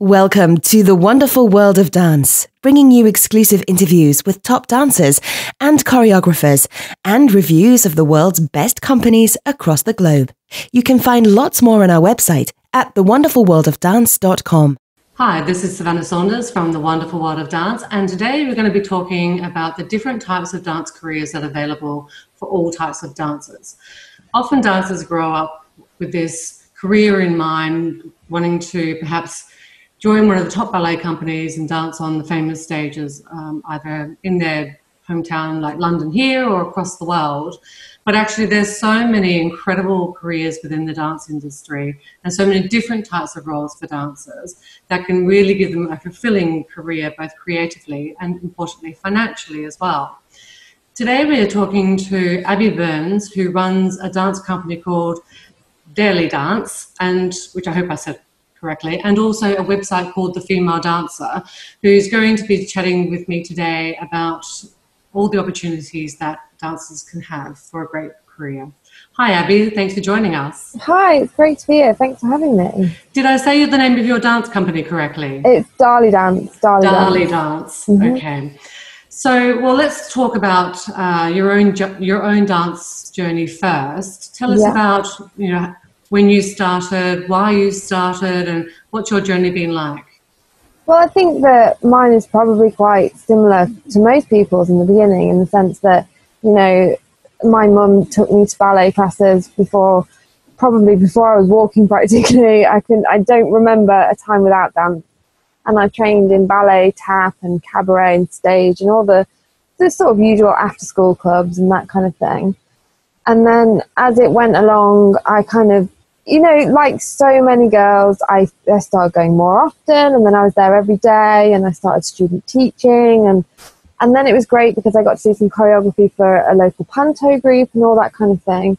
Welcome to the wonderful world of dance, bringing you exclusive interviews with top dancers and choreographers and reviews of the world's best companies across the globe. You can find lots more on our website at thewonderfulworldofdance.com. Hi, this is Savannah Saunders from The Wonderful World of Dance, and today we're going to be talking about the different types of dance careers that are available for all types of dancers. Often dancers grow up with this career in mind, wanting to perhaps join one of the top ballet companies and dance on the famous stages, either in their hometown like London here or across the world. But actually there's so many incredible careers within the dance industry and so many different types of roles for dancers that can really give them a fulfilling career, both creatively and importantly financially as well. Today we are talking to Abbi Burns, who runs a dance company called Daily Dance, and which I hope I said correctly, and also a website called The Female Dancer, who's going to be chatting with me today about all the opportunities that dancers can have for a great career. Hi Abbi, thanks for joining us. Hi, it's great to be here. Thanks for having me. Did I say the name of your dance company correctly? It's Daily Dance. Daily Dance. Mm-hmm. Okay. So, well, let's talk about your own dance journey first. Tell us about, when you started, why you started, and what's your journey been like? Well, I think that mine is probably quite similar to most people's in the beginning, in the sense that, my mum took me to ballet classes probably before I was walking practically. I don't remember a time without dance. And I trained in ballet, tap and cabaret and stage and all the sort of usual after school clubs and that kind of thing. And then as it went along, I kind of, like so many girls, I started going more often, and then I was there every day, and I started student teaching, and then it was great because I got to do some choreography for a local panto group and all that kind of thing.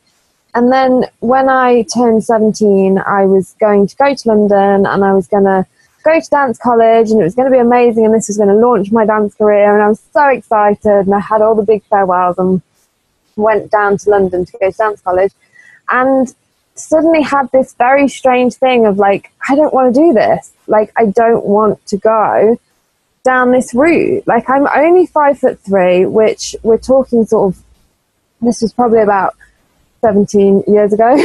And then when I turned 17, I was going to go to London, and I was going to go to dance college, and it was going to be amazing, and this was going to launch my dance career, and I was so excited, and I had all the big farewells and went down to London to go to dance college, and suddenly had this very strange thing of like, I don't want to do this. Like, I don't want to go down this route. Like, I'm only 5'3", which we're talking sort of, this was probably about 17 years ago,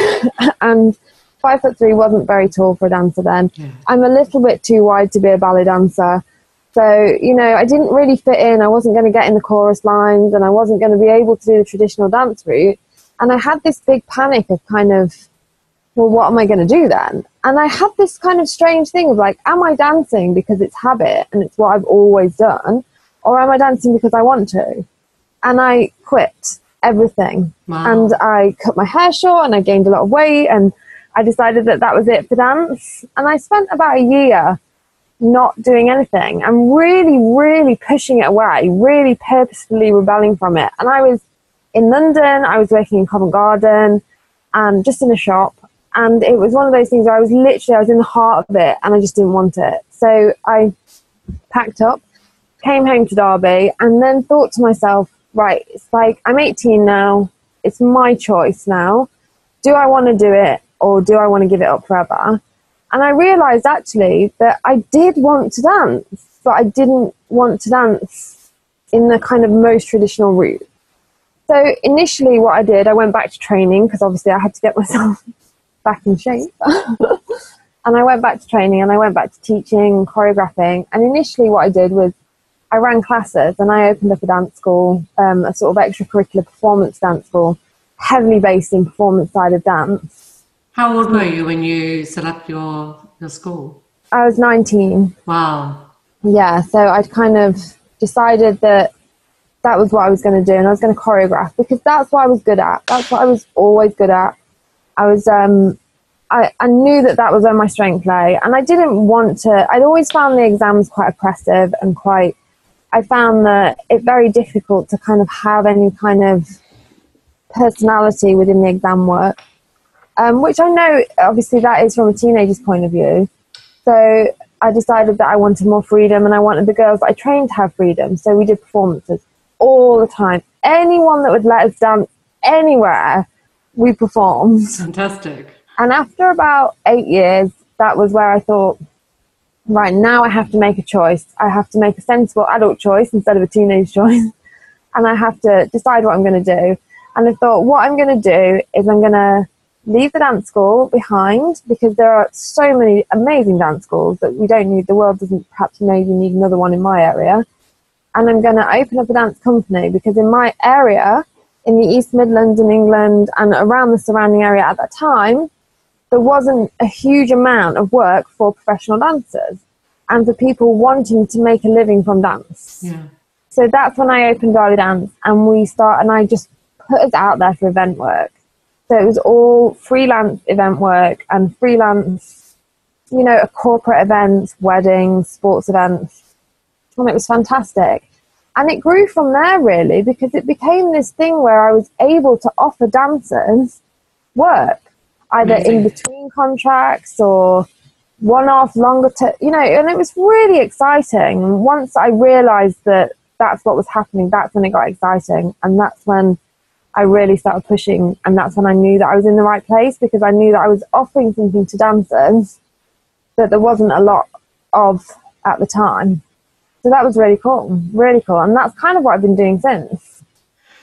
and 5'3" wasn't very tall for a dancer then. Yeah. I'm a little bit too wide to be a ballet dancer. So, I didn't really fit in. I wasn't going to get in the chorus lines, and I wasn't going to be able to do the traditional dance route. And I had this big panic of kind of, well, what am I going to do then? And I had this kind of strange thing of like, am I dancing because it's habit and it's what I've always done? Or am I dancing because I want to? And I quit everything. Wow. And I cut my hair short, and I gained a lot of weight, and I decided that was it for dance. And I spent about a year not doing anything and really, really pushing it away, really purposefully rebelling from it. And I was in London, I was working in Covent Garden, and just in a shop. And it was one of those things where I was in the heart of it, and I just didn't want it. So I packed up, came home to Derby, and then thought to myself, right, it's like, I'm 18 now, it's my choice now. Do I want to do it, or do I want to give it up forever? And I realised actually that I did want to dance, but I didn't want to dance in the kind of most traditional route. So initially what I did, I went back to training, because obviously I had to get myself back in shape. And I went back to training, and I went back to teaching and choreographing. And initially what I did was I ran classes, and I opened up a dance school, a sort of extracurricular performance dance school, heavily based in performance side of dance. How old were you when you set up your school? I was 19. Wow. Yeah, so I'd kind of decided that was what I was going to do, and I was going to choreograph, because that's what I was good at. That's what I was always good at. I was, I knew that was where my strength lay, and I didn't want to, I'd always found the exams quite oppressive and I found that it's very difficult to kind of have any kind of personality within the exam work, which I know obviously that is from a teenager's point of view. So I decided that I wanted more freedom, and I wanted the girls that I trained to have freedom. So we did performances all the time. Anyone that would let us dance anywhere, we performed. Fantastic. And after about 8 years, that was where I thought, right, now I have to make a choice. I have to make a sensible adult choice instead of a teenage choice. And I have to decide what I'm going to do. And I thought, what I'm going to do is I'm going to leave the dance school behind, because there are so many amazing dance schools that we don't need. The world doesn't perhaps maybe need another one in my area. And I'm going to open up a dance company, because in my area, in the East Midlands in England and around the surrounding area at that time, there wasn't a huge amount of work for professional dancers and for people wanting to make a living from dance. Yeah. So that's when I opened Ballet Dance, and I just put us out there for event work. So it was all freelance event work and freelance, corporate events, weddings, sports events. And it was fantastic. And it grew from there, really, because it became this thing where I was able to offer dancers work, either in between contracts or one-off, longer term, and it was really exciting. Once I realized that that's what was happening, that's when it got exciting. And that's when I really started pushing. And that's when I knew that I was in the right place, because I knew that I was offering something to dancers that there wasn't a lot of at the time. So that was really cool, really cool. And that's kind of what I've been doing since.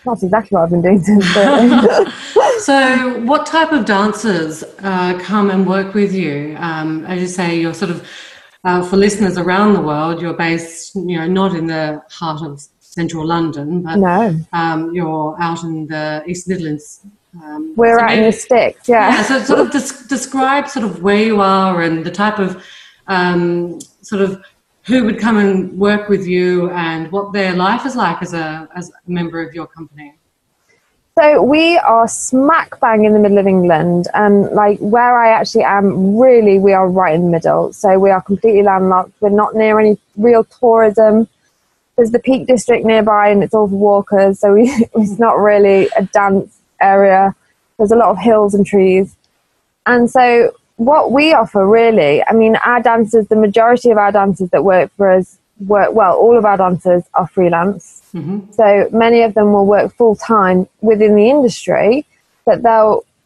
Not exactly what I've been doing since. So what type of dancers come and work with you? As you say, you're sort of, for listeners around the world, you're based, not in the heart of central London, but you're out in the East Midlands. We're out in the sticks, yeah. So sort of describe sort of where you are and the type of sort of who would come and work with you and what their life is like as a member of your company. So we are smack bang in the middle of England, and like where I actually am, really, we are right in the middle. So we are completely landlocked. We're not near any real tourism. There's the Peak District nearby, and it's all for walkers. So it's not really a dance area. There's a lot of hills and trees. And so what we offer, really, I mean, our dancers, the majority of our dancers that work for us, all of our dancers are freelance. Mm-hmm. So many of them will work full-time within the industry, but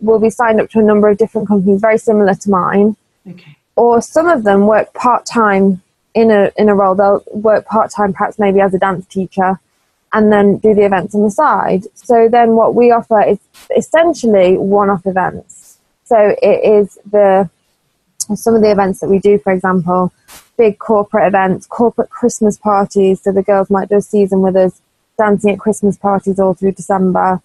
will be signed up to a number of different companies very similar to mine. Okay. Or some of them work part-time in a role. They'll work part-time, perhaps maybe as a dance teacher, and then do the events on the side. So then what we offer is essentially one-off events. So it is some of the events that we do, for example, big corporate events, corporate Christmas parties. So the girls might do a season with us dancing at Christmas parties all through December.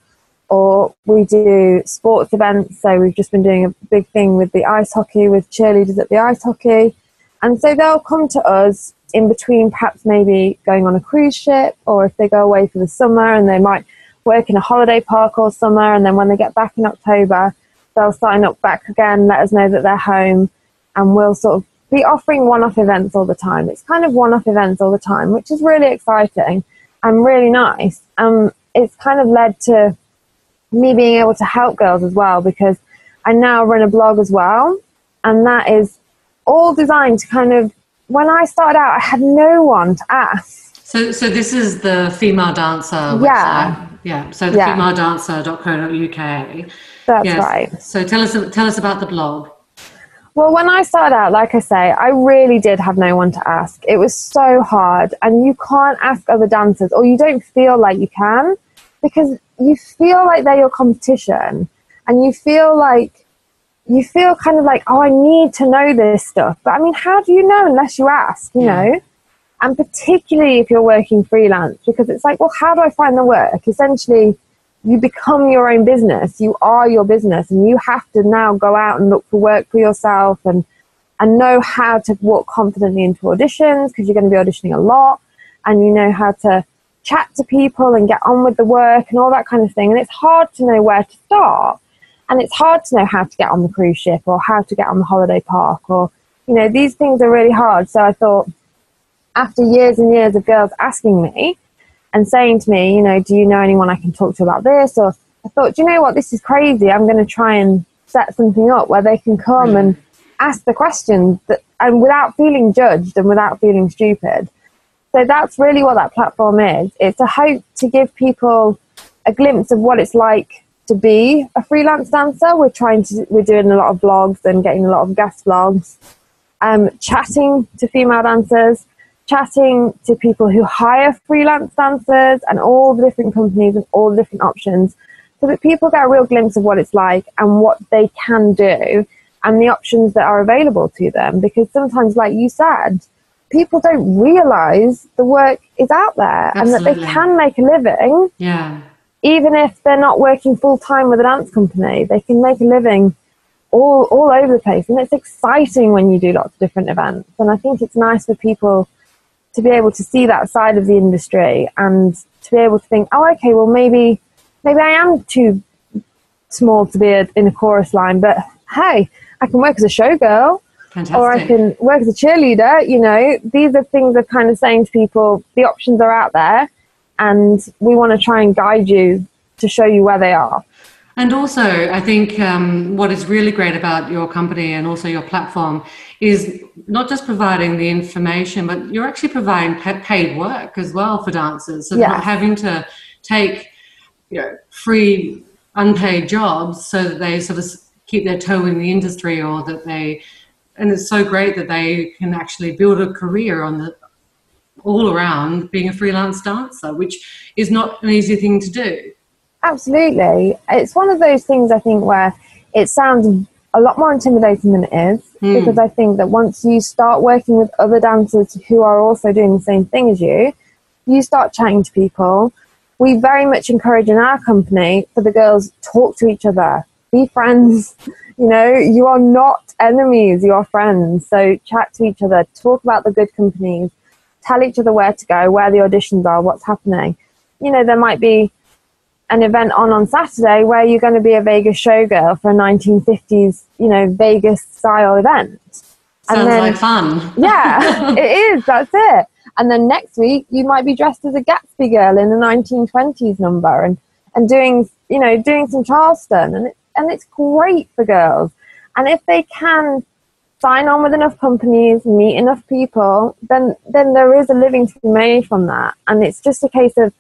Or we do sports events. So we've just been doing a big thing with the ice hockey, with cheerleaders at the ice hockey. And so they'll come to us in between, perhaps maybe going on a cruise ship, or if they go away for the summer and they might work in a holiday park all summer. And then when they get back in October, they'll sign up back again, let us know that they're home. And we'll sort of be offering one-off events all the time. It's kind of one-off events all the time, which is really exciting and really nice. It's kind of led to me being able to help girls as well, because I now run a blog as well. And that is all designed to kind of, when I started out, I had no one to ask. So this is the Female Dancer website. Yeah. So the femaledancer.co.uk. That's right. So tell us about the blog. Well, when I started out, like I say, I really did have no one to ask. It was so hard, and you can't ask other dancers, or you don't feel like you can, because you feel like they're your competition, and you feel kind of like, oh, I need to know this stuff. But I mean, how do you know unless you ask, you know? And particularly if you're working freelance, because it's like, well, how do I find the work? Essentially, you become your own business. You are your business, and you have to now go out and look for work for yourself and know how to walk confidently into auditions, because you're going to be auditioning a lot, and you know how to chat to people and get on with the work and all that kind of thing. And it's hard to know where to start, and it's hard to know how to get on the cruise ship or how to get on the holiday park, or, these things are really hard. So I thought, after years and years of girls asking me and saying to me, do you know anyone I can talk to about this? Or I thought, do you know what, this is crazy. I'm going to try and set something up where they can come and ask the questions and without feeling judged and without feeling stupid. So that's really what that platform is. It's a hope to give people a glimpse of what it's like to be a freelance dancer. We're doing a lot of blogs and getting a lot of guest blogs. chatting to female dancers, chatting to people who hire freelance dancers and all the different companies and all the different options, so that people get a real glimpse of what it's like and what they can do and the options that are available to them. Because sometimes, like you said, people don't realise the work is out there. Absolutely. And that they can make a living. Yeah. Even if they're not working full-time with a dance company, they can make a living all over the place. And it's exciting when you do lots of different events. And I think it's nice for people to be able to see that side of the industry and to be able to think, oh, okay, well, maybe I am too small to be in a chorus line, but hey, I can work as a showgirl. Fantastic. Or I can work as a cheerleader. You know, these are things of kind of saying to people, the options are out there, and we want to try and guide you to show you where they are. And also, I think what is really great about your company and also your platform is not just providing the information, but you're actually providing paid work as well for dancers. So they're not having to take, free, unpaid jobs so that they sort of keep their toe in the industry, or that and it's so great that they can actually build a career all around being a freelance dancer, which is not an easy thing to do. Absolutely. It's one of those things, I think, where it sounds a lot more intimidating than it is, because I think that once you start working with other dancers who are also doing the same thing as you start chatting to people. We very much encourage in our company for the girls, talk to each other, be friends. You are not enemies, you are friends. So chat to each other, talk about the good companies, tell each other where to go, where the auditions are, what's happening. There might be an event on Saturday where you're going to be a Vegas showgirl for a 1950s, Vegas style event. Sounds like fun. Yeah, it is. That's it. And then next week you might be dressed as a Gatsby girl in a 1920s number and doing some Charleston, and it's great for girls. And if they can sign on with enough companies, meet enough people, then there is a living to be made from that. And it's just a case of,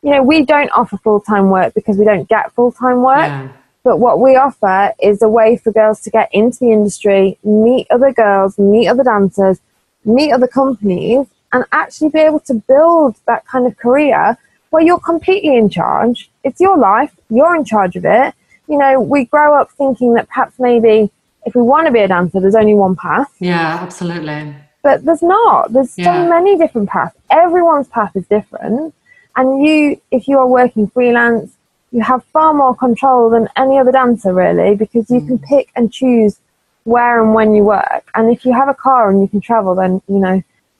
we don't offer full-time work because we don't get full-time work. Yeah. But what we offer is a way for girls to get into the industry, meet other girls, meet other dancers, meet other companies, and actually be able to build that kind of career where you're completely in charge. It's your life. You're in charge of it. We grow up thinking that perhaps maybe if we want to be a dancer, there's only one path. Yeah, absolutely. But there's not. There's so many different paths. Everyone's path is different. And if you are working freelance, you have far more control than any other dancer, really, because you can pick and choose where and when you work. And if you have a car and you can travel, then,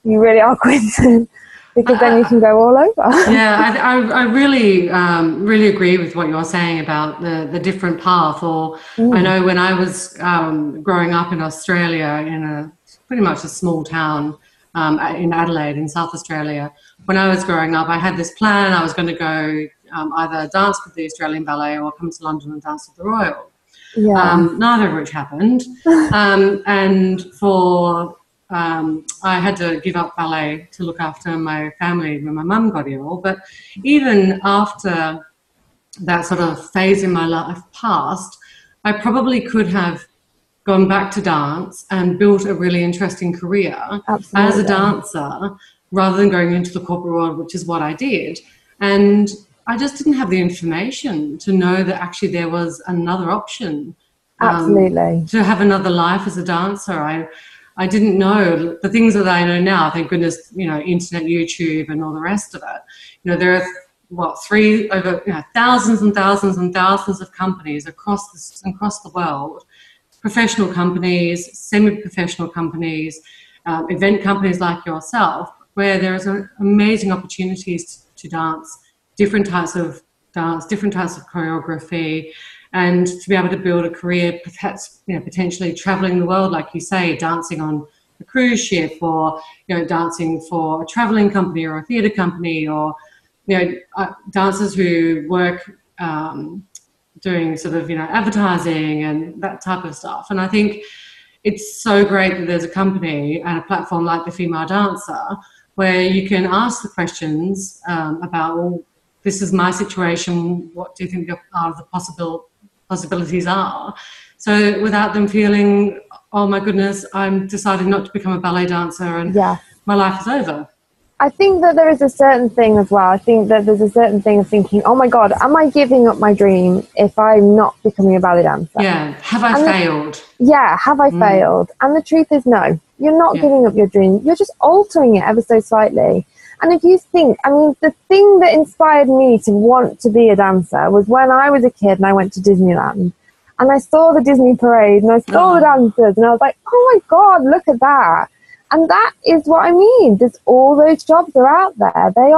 you really are quitting, because then you can go all over. Yeah, I really, really agree with what you're saying about the different path. Or I know when I was growing up in Australia, in pretty much a small town in Adelaide, in South Australia, when I was growing up, I had this plan. I was going to go either dance with the Australian Ballet or come to London and dance with the Royal. Yeah. Neither of which happened. And I had to give up ballet to look after my family when my mum got ill. But even after that sort of phase in my life passed, I probably could have gone back to dance and built a really interesting career as a dancer, rather than going into the corporate world, which is what I did. And I just didn't have the information to know that actually there was another option. Absolutely. To have another life as a dancer. I didn't know the things that I know now. Thank goodness, internet, YouTube, and all the rest of it. There are thousands and thousands and thousands of companies across the world, professional companies, semi-professional companies, event companies like yourself, where there is amazing opportunities to dance, different types of dance, different types of choreography, and to be able to build a career, perhaps potentially traveling the world, like you say, dancing on a cruise ship, or dancing for a traveling company or a theatre company, or dancers who work doing sort of advertising and that type of stuff. And I think it's so great that there's a company and a platform like the Female Dancer where you can ask the questions about, well, this is my situation, what do you think are the possibilities are? So without them feeling oh my goodness, I'm deciding not to become a ballet dancer and my life is over. I think that there is a certain thing as well. I think that there's a certain thing of thinking, oh my God, am I giving up my dream if I'm not becoming a ballet dancer? Yeah. Have I failed? Have I failed? And the truth is no, you're not giving up your dream. You're just altering it ever so slightly. And if you think, I mean, the thing that inspired me to want to be a dancer was when I was a kid and I went to Disneyland and I saw the Disney parade and I saw the dancers and I was like, oh my God, look at that. And that is what I mean. There's all those jobs are out there. There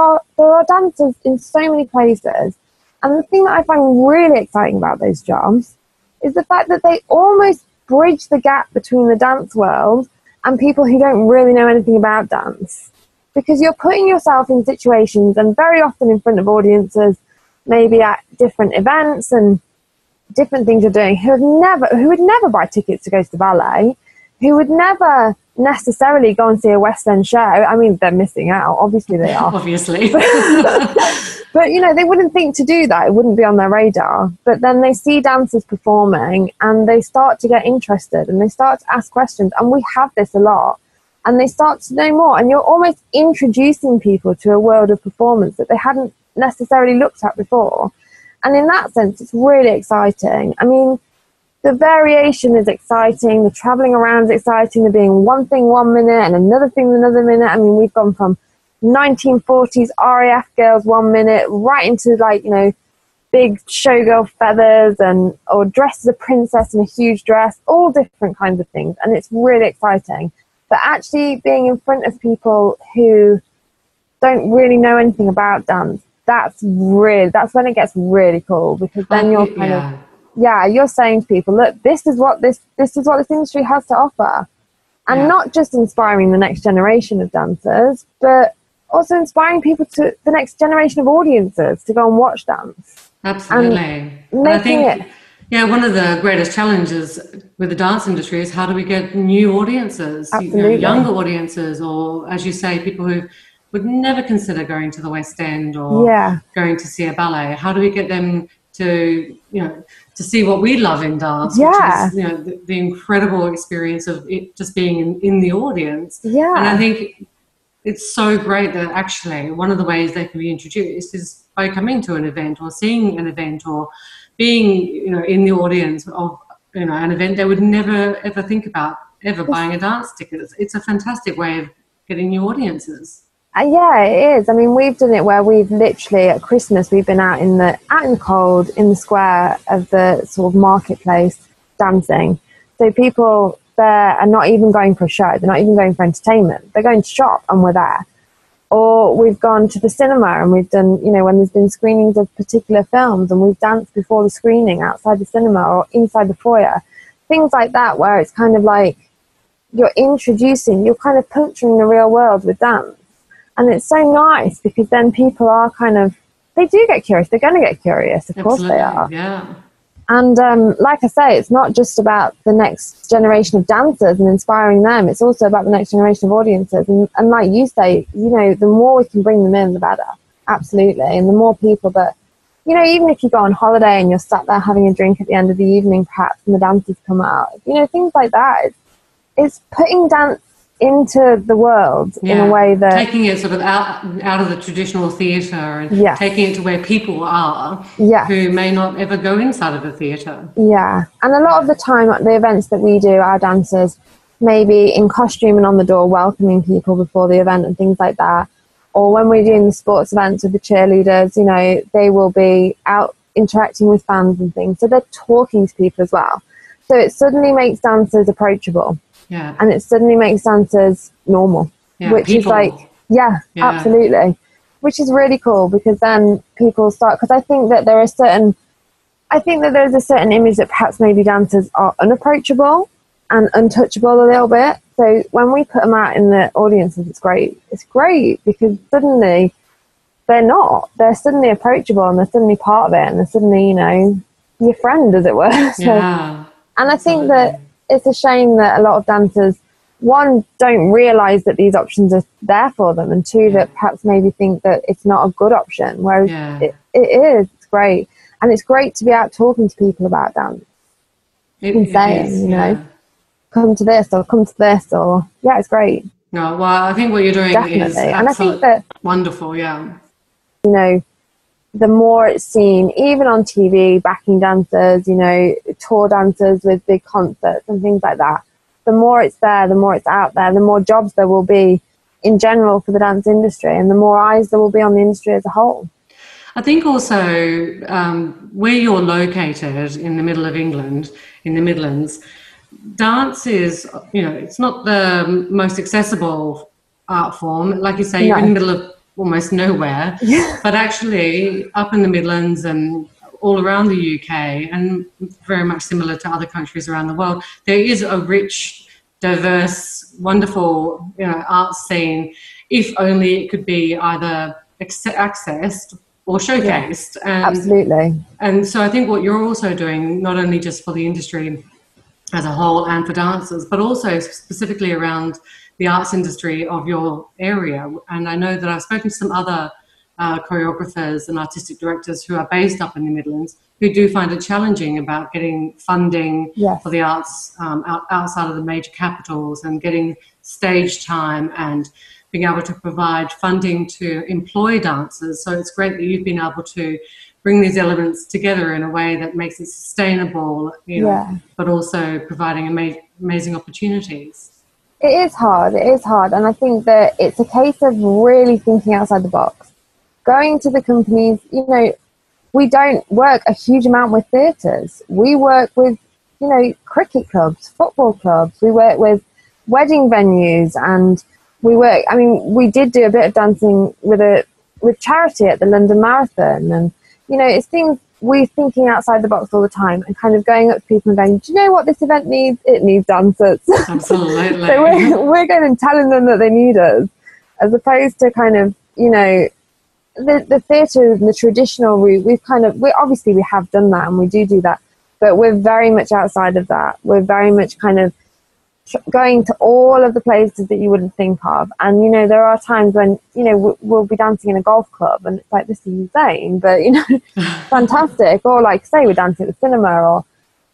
are dancers in so many places. And the thing that I find really exciting about those jobs is the fact that they almost bridge the gap between the dance world and people who don't really know anything about dance. Because you're putting yourself in situations, and very often in front of audiences, maybe at different events and different things you're doing, who would never buy tickets to go to the ballet, who would never necessarily go and see a West End show. I mean, they're missing out. Obviously they are. Obviously. But, you know, they wouldn't think to do that. It wouldn't be on their radar. But then they see dancers performing and they start to get interested and they start to ask questions. And we have this a lot. And they start to know more. And you're almost introducing people to a world of performance that they hadn't necessarily looked at before. And in that sense, it's really exciting. I mean, the variation is exciting. The traveling around is exciting. The being one thing 1 minute and another thing another minute. I mean, we've gone from 1940s RAF girls 1 minute right into, like, you know, big showgirl feathers or dressed as a princess in a huge dress, all different kinds of things. And it's really exciting. But actually being in front of people who don't really know anything about dance, that's when it gets really cool, because then you're kind of you're saying to people, look, this is what this industry has to offer. And not just inspiring the next generation of dancers, but also inspiring people to the next generation of audiences to go and watch dance. Absolutely. And I think one of the greatest challenges with the dance industry is how do we get new audiences, younger audiences, or, as you say, people who would never consider going to the West End or going to see a ballet. How do we get them to, to see what we love in dance, which is, the incredible experience of it just being in the audience. Yeah. And I think it's so great that actually one of the ways they can be introduced is by coming to an event or seeing an event or being, in the audience of, an event they would never ever think about ever buying a dance ticket. It's a fantastic way of getting new audiences. Yeah, it is. I mean, we've done it where we've literally at Christmas we've been out in the cold in the square of the sort of marketplace dancing. So people there are not even going for a show. They're not even going for entertainment. They're going to shop, and we're there. Or we've gone to the cinema and we've done, when there's been screenings of particular films, and we've danced before the screening outside the cinema or inside the foyer. Things like that, where it's kind of like you're kind of puncturing the real world with dance. And it's so nice because then people are they do get curious. They're going to get curious. Of course they are. Yeah. And like I say, it's not just about the next generation of dancers and inspiring them. It's also about the next generation of audiences. And like you say, the more we can bring them in, the better. Absolutely. And the more people that, even if you go on holiday and you're sat there having a drink at the end of the evening, perhaps, and the dancers come out, things like that. It's putting dance into the world in a way that taking it sort of out of the traditional theatre and taking it to where people are who may not ever go inside of a theatre. And a lot of the time at the events that we do, our dancers may be in costume and on the door welcoming people before the event and things like that. Or when we're doing the sports events with the cheerleaders, they will be out interacting with fans and things, so they're talking to people as well. So it suddenly makes dancers approachable. Yeah. And it suddenly makes dancers normal, which people. Is like, absolutely, which is really cool, because then people start, because I think that there's a certain image that perhaps maybe dancers are unapproachable and untouchable a little bit. So when we put them out in the audiences, it's great. It's great because suddenly they're suddenly approachable and they're suddenly part of it and they're suddenly, your friend, as it were. And I think that it's a shame that a lot of dancers, one, don't realise that these options are there for them, and two, that perhaps maybe think that it's not a good option, whereas it is. It's great. And it's great to be out talking to people about dance. Because come to this or come to this, or yeah, it's great. No, well, I think what you're doing is And I think that wonderful. Yeah, you know, the more it's seen, even on TV, backing dancers, you know, tour dancers with big concerts and things like that, the more it's there, the more it's out there, the more jobs there will be in general for the dance industry, and the more eyes there will be on the industry as a whole. I think also where you're located in the middle of England, in the Midlands, dance is, you know, it's not the most accessible art form. Like you say, you're in the middle of almost nowhere, but actually up in the Midlands and all around the UK, and very much similar to other countries around the world, there is a rich, diverse, wonderful, you know, art scene, if only it could be either accessed or showcased. Absolutely. And so I think what you're also doing, not only just for the industry as a whole and for dancers, but also specifically around the arts industry of your area. And I know that I've spoken to some other choreographers and artistic directors who are based up in the Midlands who do find it challenging about getting funding for the arts outside of the major capitals, and getting stage time and being able to provide funding to employ dancers. So it's great that you've been able to bring these elements together in a way that makes it sustainable, you know, but also providing amazing opportunities. It is hard, and I think that it's a case of really thinking outside the box. Going to the companies, you know, we don't work a huge amount with theatres. We work with, you know, cricket clubs, football clubs. We work with wedding venues, and we did do a bit of dancing with charity at the London Marathon, and you know, it's things we're thinking outside the box all the time, and kind of going up to people and going, do you know what this event needs? It needs dancers. Absolutely. So we're going and telling them that they need us, as opposed to kind of, you know, the theatre and the traditional route. We have done that, and we do that, but we're very much outside of that. We're very much kind of going to all of the places that you wouldn't think of. And you know, there are times when, you know, we'll be dancing in a golf club and it's like, this is insane, but you know, fantastic. Or like, say we're dancing at the cinema,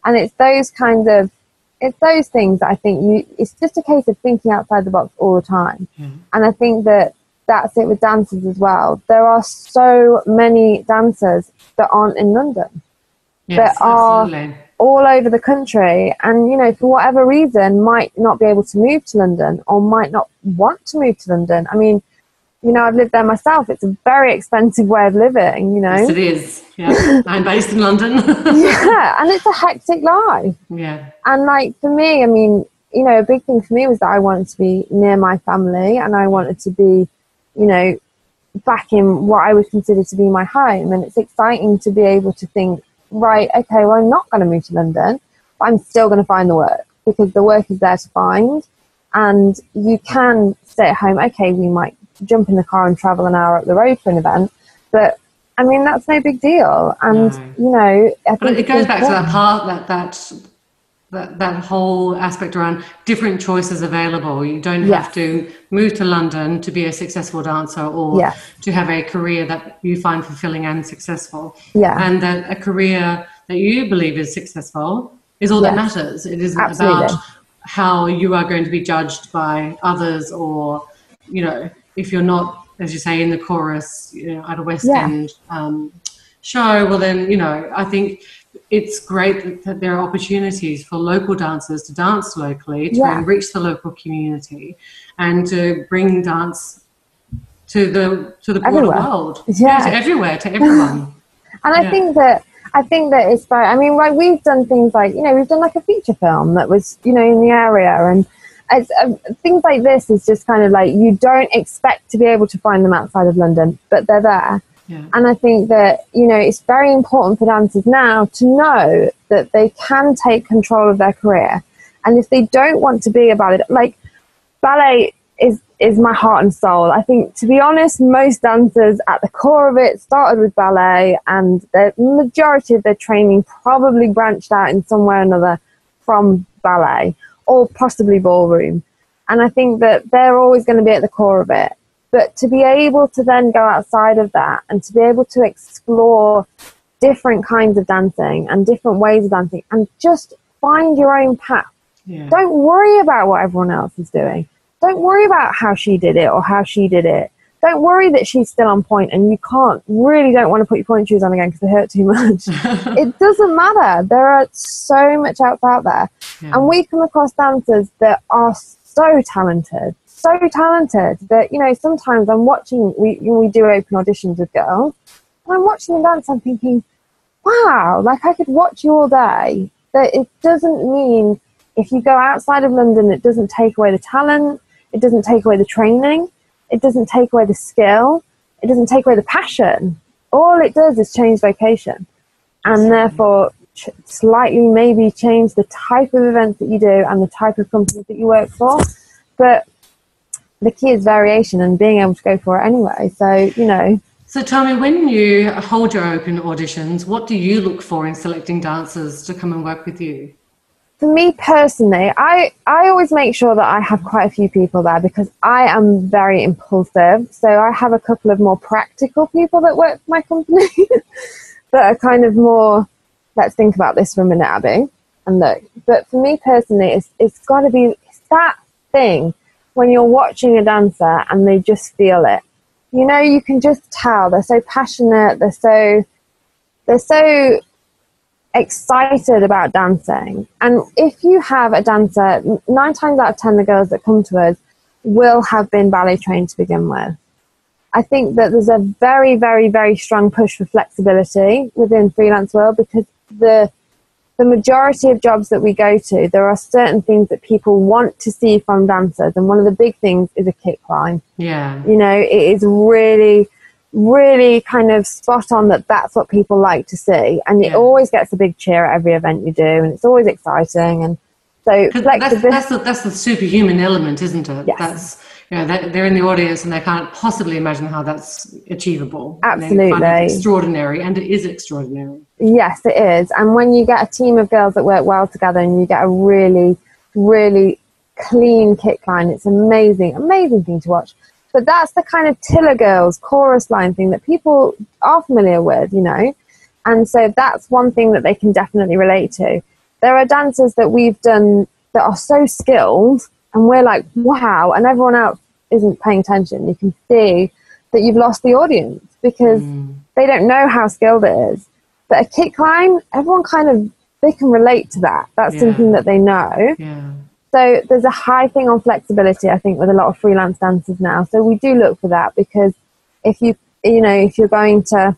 and it's those things that I think it's just a case of thinking outside the box all the time. And I think that that's it with dancers as well. There are so many dancers that aren't in London, that are all over the country, and you know, for whatever reason might not be able to move to London, or might not want to move to London. I mean, you know, I've lived there myself. It's a very expensive way of living, you know. Yes, it is. Yeah. I'm based in London. Yeah, and it's a hectic life. Yeah. And like for me, I mean, you know, a big thing for me was that I wanted to be near my family, and I wanted to be, you know, back in what I would consider to be my home. And it's exciting to be able to think, right, okay, well, I'm not going to move to London, but I'm still going to find the work, because the work is there to find. And you can stay at home. Okay, we might jump in the car and travel an hour up the road for an event, but I mean, that's no big deal. And you know, I think it goes back to that part, that whole aspect around different choices available. You don't have to move to London to be a successful dancer, or to have a career that you find fulfilling and successful. And that a career that you believe is successful is all that matters. It isn't about how you are going to be judged by others, or, you know, if you're not, as you say, in the chorus, you know, at a West End show, well then, you know, I think it's great that there are opportunities for local dancers to dance locally, to enrich the local community, and to bring dance to the broader world, to everywhere, to everyone. And I think that it's very, I mean, like, we've done things like, you know, we've done like a feature film that was, you know, in the area, and it's, things like this is just kind of like, you don't expect to be able to find them outside of London, but they're there. And I think that, you know, it's very important for dancers now to know that they can take control of their career. And if they don't want to be a ballet, like, ballet is my heart and soul. I think, to be honest, most dancers at the core of it started with ballet, and the majority of their training probably branched out in some way or another from ballet, or possibly ballroom. And I think that they're always going to be at the core of it. But to be able to then go outside of that, and to be able to explore different kinds of dancing and different ways of dancing, and just find your own path. Yeah. Don't worry about what everyone else is doing. Don't worry about how she did it or how she did it. Don't worry that she's still on point and you don't want to put your point shoes on again because they hurt too much. It doesn't matter. There are so much else out there. Yeah. And we come across dancers that are so talented that, you know, sometimes I'm watching, we do open auditions with girls, and I'm watching them dance, I'm thinking, wow, like I could watch you all day. But it doesn't mean, if you go outside of London, it doesn't take away the talent, it doesn't take away the training, it doesn't take away the skill, it doesn't take away the passion. All it does is change location, and therefore slightly maybe change the type of events that you do and the type of companies that you work for. But the key is variation and being able to go for it anyway. So, you know. So tell me, when you hold your open auditions, what do you look for in selecting dancers to come and work with you? For me personally, I always make sure that I have quite a few people there because I am very impulsive. So I have a couple of more practical people that work for my company that are kind of more, let's think about this for a minute, Abby, and look. But for me personally, it's got to be that thing when you're watching a dancer and they just feel it. You know, you can just tell they're so passionate, they're so excited about dancing. And if you have a dancer, 9 times out of 10 the girls that come to us will have been ballet trained to begin with. I think that there's a very, very, very strong push for flexibility within freelance world, because the majority of jobs that we go to, there are certain things that people want to see from dancers, and one of the big things is a kick line. Yeah. You know, it is really, really kind of spot on that that's what people like to see, and it always gets a big cheer at every event you do, and it's always exciting. And so that's the superhuman element, isn't it? Yes. That's, you know, they're in the audience and they can't possibly imagine how that's achievable. Absolutely. And they find it extraordinary, and it is extraordinary. Yes, it is. And when you get a team of girls that work well together and you get a really, really clean kick line, it's amazing, amazing thing to watch. But that's the kind of Tiller Girls chorus line thing that people are familiar with, you know. And so that's one thing that they can definitely relate to. There are dancers that we've done that are so skilled, and we're like, wow, and everyone else isn't paying attention. You can see that you've lost the audience because they don't know how skilled it is. But a kick line, everyone they can relate to that. That's something that they know. Yeah. So there's a high thing on flexibility, I think, with a lot of freelance dancers now. So we do look for that, because if you're going to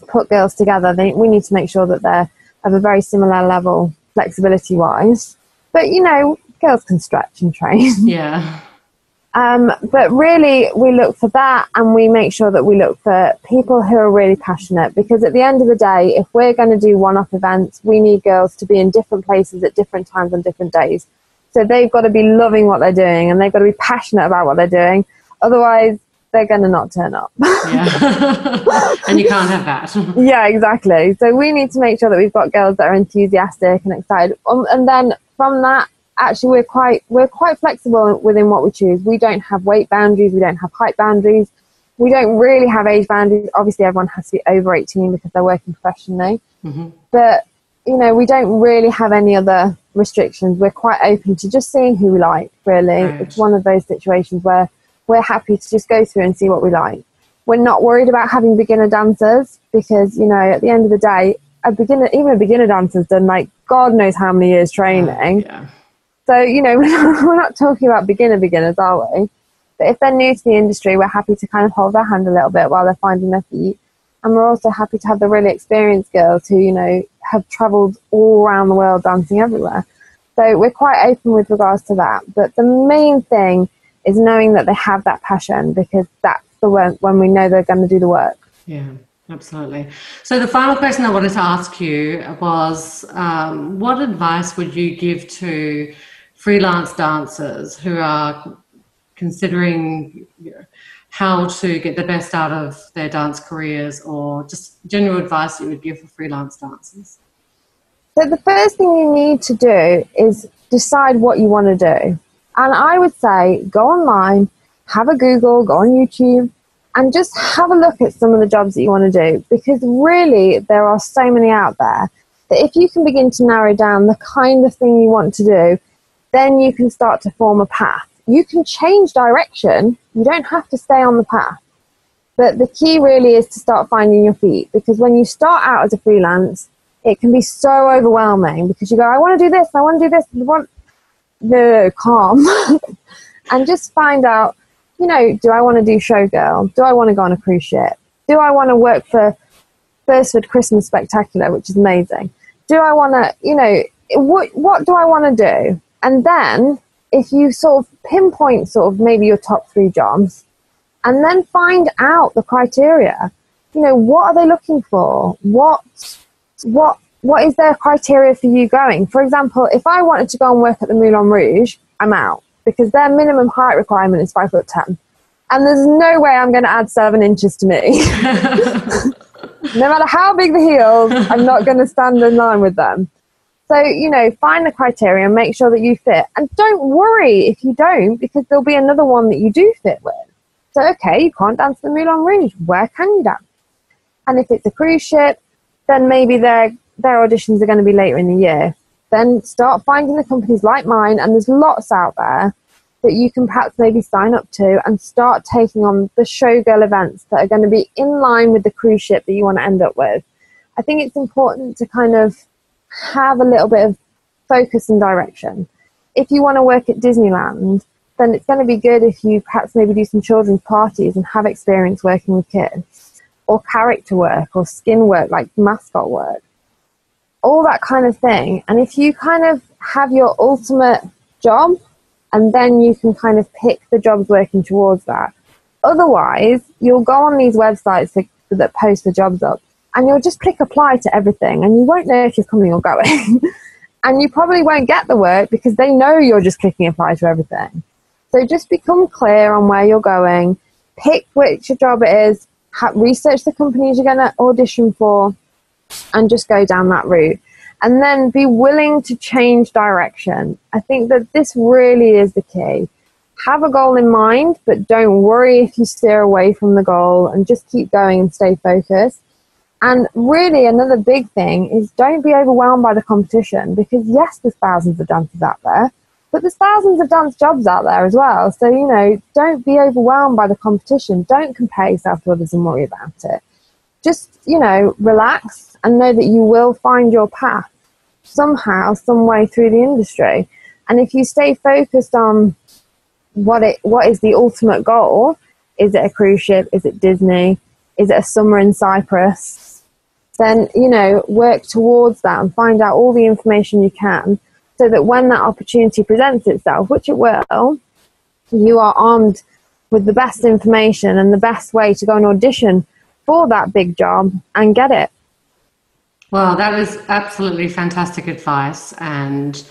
put girls together, we need to make sure that they're of a very similar level flexibility-wise. But, you know, girls can stretch and train. Yeah. But really, we look for that, and we make sure that we look for people who are really passionate, because at the end of the day, if we're going to do one-off events, we need girls to be in different places at different times on different days. So they've got to be loving what they're doing, and they've got to be passionate about what they're doing. Otherwise, they're going to not turn up. Yeah. And you can't have that. Yeah, exactly. So we need to make sure that we've got girls that are enthusiastic and excited. And then from that, actually, we're quite flexible within what we choose. We don't have weight boundaries. We don't have height boundaries. We don't really have age boundaries. Obviously, everyone has to be over 18 because they're working professionally. Mm-hmm. But, you know, we don't really have any other restrictions. We're quite open to just seeing who we like, really. Right. It's one of those situations where we're happy to just go through and see what we like. We're not worried about having beginner dancers because, you know, at the end of the day, even a beginner dancer's done like God knows how many years training. Yeah. So, you know, we're not talking about beginners, are we? But if they're new to the industry, we're happy to kind of hold their hand a little bit while they're finding their feet. And we're also happy to have the really experienced girls who, you know, have travelled all around the world dancing everywhere. So we're quite open with regards to that. But the main thing is knowing that they have that passion, because that's the when we know they're going to do the work. Yeah, absolutely. So the final question I wanted to ask you was, what advice would you give to freelance dancers who are considering, you know, how to get the best out of their dance careers, or just general advice you would give for freelance dancers? So the first thing you need to do is decide what you want to do. And I would say go online, have a Google, go on YouTube, and just have a look at some of the jobs that you want to do, because really there are so many out there that if you can begin to narrow down the kind of thing you want to do, then you can start to form a path. You can change direction. You don't have to stay on the path. But the key really is to start finding your feet, because when you start out as a freelance, it can be so overwhelming because you go, I want to do this, I want to do this, no, calm. And just find out, you know, do I want to do showgirl? Do I want to go on a cruise ship? Do I want to work for Bursford Christmas Spectacular, which is amazing? Do I want to, you know, what do I want to do? And then if you sort of pinpoint sort of maybe your top 3 jobs, and then find out the criteria, you know, what are they looking for? What is their criteria for you going? For example, if I wanted to go and work at the Moulin Rouge, I'm out, because their minimum height requirement is 5'10", and there's no way I'm going to add 7 inches to me. No matter how big the heels, I'm not going to stand in line with them. So, you know, find the criteria and make sure that you fit. And don't worry if you don't, because there'll be another one that you do fit with. So, okay, you can't dance the Moulin Rouge. Where can you dance? And if it's a cruise ship, then maybe their auditions are going to be later in the year. Then start finding the companies like mine, and there's lots out there that you can perhaps maybe sign up to and start taking on the showgirl events that are going to be in line with the cruise ship that you want to end up with. I think it's important to kind of have a little bit of focus and direction. If you want to work at Disneyland, then it's going to be good if you perhaps maybe do some children's parties and have experience working with kids, or character work, or skin work, like mascot work, all that kind of thing. And if you kind of have your ultimate job, and then you can kind of pick the jobs working towards that. Otherwise, you'll go on these websites that post the jobs up, and you'll just click apply to everything, and you won't know if you're coming or going. And you probably won't get the work because they know you're just clicking apply to everything. So just become clear on where you're going, pick which job it is, research the companies you're going to audition for, and just go down that route. And then be willing to change direction. I think that this really is the key. Have a goal in mind, but don't worry if you steer away from the goal, and just keep going and stay focused. And really, another big thing is don't be overwhelmed by the competition, because yes, there's thousands of dancers out there, but there's thousands of dance jobs out there as well. So, you know, don't be overwhelmed by the competition. Don't compare yourself to others and worry about it. Just, you know, relax and know that you will find your path somehow, some way through the industry. And if you stay focused on what is the ultimate goal, is it a cruise ship? Is it Disney? Is it a summer in Cyprus? Then, you know, work towards that and find out all the information you can, so that when that opportunity presents itself, which it will, you are armed with the best information and the best way to go and audition for that big job and get it. Well, that was absolutely fantastic advice, and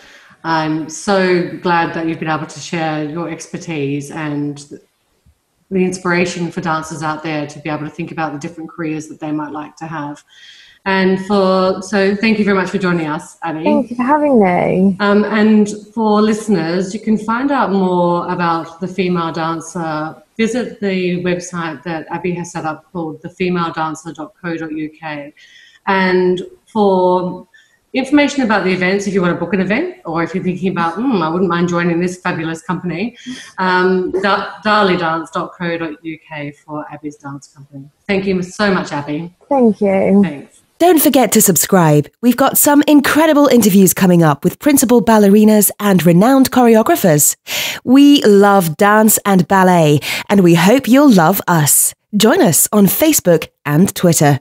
I'm so glad that you've been able to share your expertise and the inspiration for dancers out there to be able to think about the different careers that they might like to have. And so thank you very much for joining us, Abbi. Thank you for having me. And for listeners, you can find out more about the female dancer. Visit the website that Abbi has set up called thefemaledancer.co.uk. And for information about the events, if you want to book an event, or if you're thinking about, I wouldn't mind joining this fabulous company, darlydance.co.uk for Abbi's dance company. Thank you so much, Abbi. Thank you. Thanks. Don't forget to subscribe. We've got some incredible interviews coming up with principal ballerinas and renowned choreographers. We love dance and ballet, and we hope you'll love us. Join us on Facebook and Twitter.